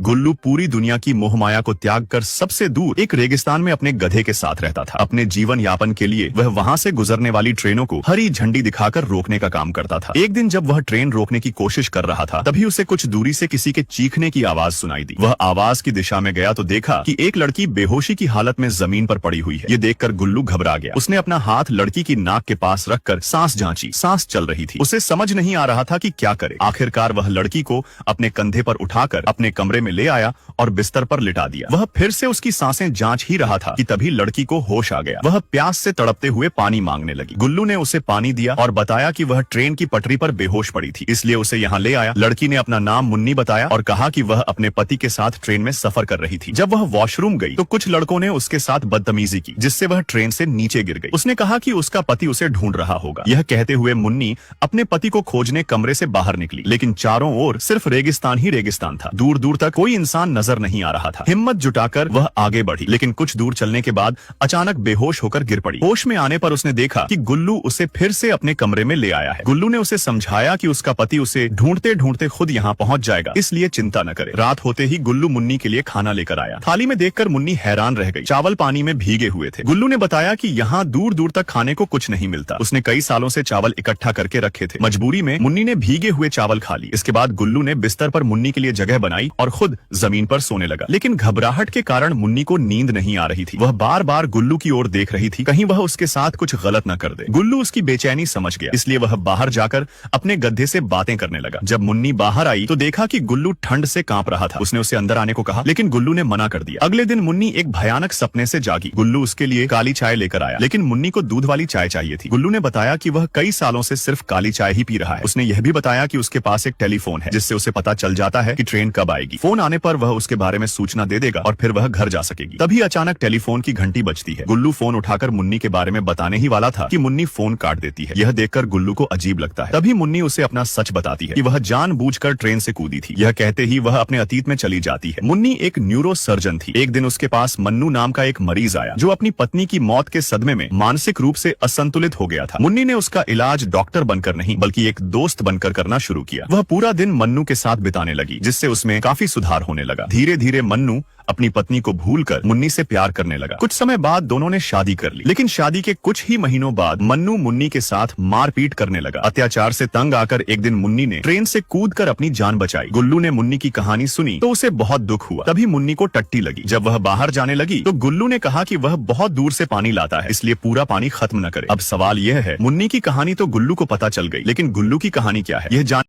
गुल्लू पूरी दुनिया की मोहमाया को त्याग कर सबसे दूर एक रेगिस्तान में अपने गधे के साथ रहता था। अपने जीवन यापन के लिए वह वहां से गुजरने वाली ट्रेनों को हरी झंडी दिखाकर रोकने का काम करता था। एक दिन जब वह ट्रेन रोकने की कोशिश कर रहा था, तभी उसे कुछ दूरी से किसी के चीखने की आवाज सुनाई दी। वह आवाज की दिशा में गया तो देखा कि एक लड़की बेहोशी की हालत में जमीन पर पड़ी हुई है। ये देखकर गुल्लू घबरा गया। उसने अपना हाथ लड़की की नाक के पास रखकर सांस जांची। सांस चल रही थी। उसे समझ नहीं आ रहा था कि क्या करे। आखिरकार वह लड़की को अपने कंधे पर उठाकर अपने कमरे में ले आया और बिस्तर पर लिटा दिया। वह फिर से उसकी सांसें जांच ही रहा था कि तभी लड़की को होश आ गया। वह प्यास से तड़पते हुए पानी मांगने लगी। गुल्लू ने उसे पानी दिया और बताया कि वह ट्रेन की पटरी पर बेहोश पड़ी थी, इसलिए उसे यहाँ ले आया। लड़की ने अपना नाम मुन्नी बताया और कहा कि वह अपने पति के साथ ट्रेन में सफर कर रही थी। जब वह वॉशरूम गई तो कुछ लड़कों ने उसके साथ बदतमीजी की, जिससे वह ट्रेन से नीचे गिर गई। उसने कहा कि उसका पति उसे ढूंढ रहा होगा। यह कहते हुए मुन्नी अपने पति को खोजने कमरे से बाहर निकली, लेकिन चारों ओर सिर्फ रेगिस्तान ही रेगिस्तान था। दूर दूर तक कोई इंसान नजर नहीं आ रहा था। हिम्मत जुटाकर वह आगे बढ़ी, लेकिन कुछ दूर चलने के बाद अचानक बेहोश होकर गिर पड़ी। होश में आने पर उसने देखा कि गुल्लू उसे फिर से अपने कमरे में ले आया है। गुल्लू ने उसे समझाया कि उसका पति उसे ढूंढते ढूंढते खुद यहाँ पहुंच जाएगा, इसलिए चिंता न करे। रात होते ही गुल्लू मुन्नी के लिए खाना लेकर आया। थाली में देखकर मुन्नी हैरान रह गई। चावल पानी में भीगे हुए थे। गुल्लू ने बताया कि यहाँ दूर दूर तक खाने को कुछ नहीं मिलता। उसने कई सालों से चावल इकट्ठा करके रखे थे। मजबूरी में मुन्नी ने भीगे हुए चावल खा ली। इसके बाद गुल्लू ने बिस्तर पर मुन्नी के लिए जगह बनाई और खुद जमीन पर सोने लगा। लेकिन घबराहट के कारण मुन्नी को नींद नहीं आ रही थी। वह बार बार गुल्लू की ओर देख रही थी, कहीं वह उसके साथ कुछ गलत न कर दे। गुल्लू उसकी बेचैनी समझ गया, इसलिए वह बाहर जाकर अपने गद्दे से बातें करने लगा। जब मुन्नी बाहर आई तो देखा कि गुल्लू ठंड से कांप रहा था। उसने उसे अंदर आने को कहा, लेकिन गुल्लू ने मना कर दिया। अगले दिन मुन्नी एक भयानक सपने से जागी। गुल्लू उसके लिए काली चाय लेकर आया, लेकिन मुन्नी को दूध वाली चाय चाहिए थी। गुल्लू ने बताया कि वह कई सालों से सिर्फ काली चाय ही पी रहा है। उसने यह भी बताया कि उसके पास एक टेलीफोन है, जिससे उसे पता चल जाता है कि ट्रेन कब आएगी। फोन आने पर वह उसके बारे में सूचना दे देगा और फिर वह घर जा सकेगी। तभी अचानक टेलीफोन की घंटी बजती है। गुल्लू फोन उठाकर मुन्नी के बारे में बताने ही वाला था कि मुन्नी फोन काट देती है। यह देखकर गुल्लू को अजीब लगता है। तभी मुन्नी उसे अपना सच बताती है कि वह जानबूझकर ट्रेन से कूदी थी। यह कहते ही वह अपने अतीत में चली जाती है। मुन्नी एक न्यूरो सर्जन थी। एक दिन उसके पास मन्नू नाम का एक मरीज आया, जो अपनी पत्नी की मौत के सदमे में मानसिक रूप से असंतुलित हो गया था। मुन्नी ने उसका इलाज डॉक्टर बनकर नहीं, बल्कि एक दोस्त बनकर करना शुरू किया। वह पूरा दिन मन्नू के साथ बिताने लगी, जिससे उसमें काफी सुधार होने लगा। धीरे धीरे मन्नू अपनी पत्नी को भूलकर मुन्नी से प्यार करने लगा। कुछ समय बाद दोनों ने शादी कर ली, लेकिन शादी के कुछ ही महीनों बाद मन्नू मुन्नी के साथ मारपीट करने लगा। अत्याचार से तंग आकर एक दिन मुन्नी ने ट्रेन से कूदकर अपनी जान बचाई। गुल्लू ने मुन्नी की कहानी सुनी तो उसे बहुत दुख हुआ। तभी मुन्नी को टट्टी लगी। जब वह बाहर जाने लगी तो गुल्लू ने कहा कि वह बहुत दूर से पानी लाता है, इसलिए पूरा पानी खत्म न करे। अब सवाल यह है, मुन्नी की कहानी तो गुल्लू को पता चल गई, लेकिन गुल्लू की कहानी क्या है, यह जान